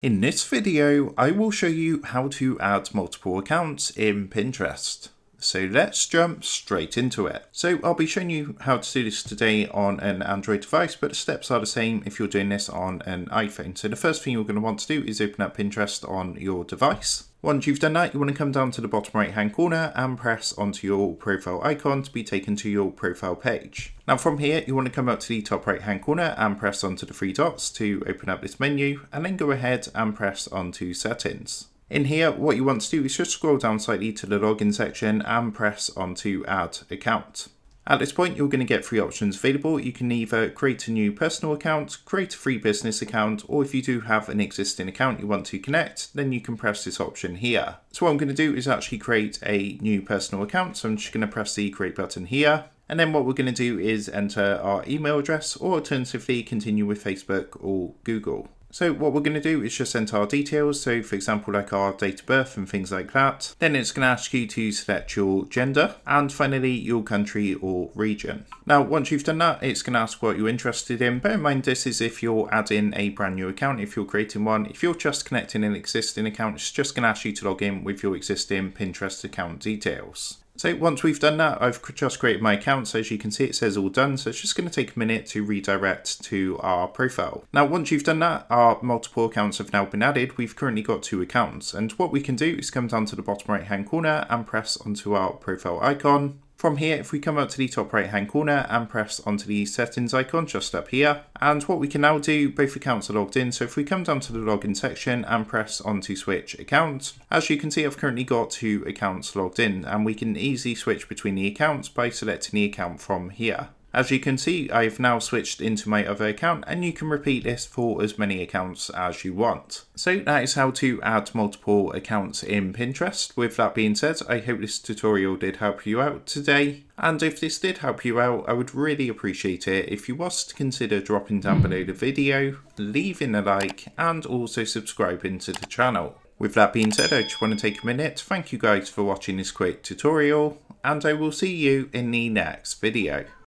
In this video, I will show you how to add multiple accounts in Pinterest. So let's jump straight into it. So I'll be showing you how to do this today on an Android device, but the steps are the same if you're doing this on an iPhone. So the first thing you're going to want to do is open up Pinterest on your device. Once you've done that, you want to come down to the bottom right hand corner and press onto your profile icon to be taken to your profile page. Now from here, you want to come up to the top right hand corner and press onto the three dots to open up this menu, and then go ahead and press onto settings. In here, what you want to do is just scroll down slightly to the login section and press onto add account. At this point, you're going to get three options available. You can either create a new personal account, create a free business account, or if you do have an existing account you want to connect, then you can press this option here. So what I'm going to do is actually create a new personal account. So I'm just going to press the create button here. And then what we're going to do is enter our email address, or alternatively continue with Facebook or Google. So what we're going to do is just enter our details, so for example like our date of birth and things like that. Then it's going to ask you to select your gender and finally your country or region. Now once you've done that, it's going to ask what you're interested in. Bear in mind this is if you're adding a brand new account, if you're creating one. If you're just connecting an existing account, it's just going to ask you to log in with your existing Pinterest account details. So once we've done that, I've just created my account. So as you can see, it says all done. So it's just going to take a minute to redirect to our profile. Now, once you've done that, our multiple accounts have now been added. We've currently got 2 accounts. And what we can do is come down to the bottom right hand corner and press onto our profile icon. From here, if we come up to the top right hand corner and press onto the settings icon just up here, and what we can now do, both accounts are logged in. So if we come down to the login section and press onto switch account, as you can see, I've currently got 2 accounts logged in, and we can easily switch between the accounts by selecting the account from here. As you can see, I've now switched into my other account, and you can repeat this for as many accounts as you want. So that is how to add multiple accounts in Pinterest. With that being said, I hope this tutorial did help you out today. And if this did help you out, I would really appreciate it if you was to consider dropping down below the video, leaving a like, and also subscribing to the channel. With that being said, I just want to take a minute to thank you guys for watching this quick tutorial, and I will see you in the next video.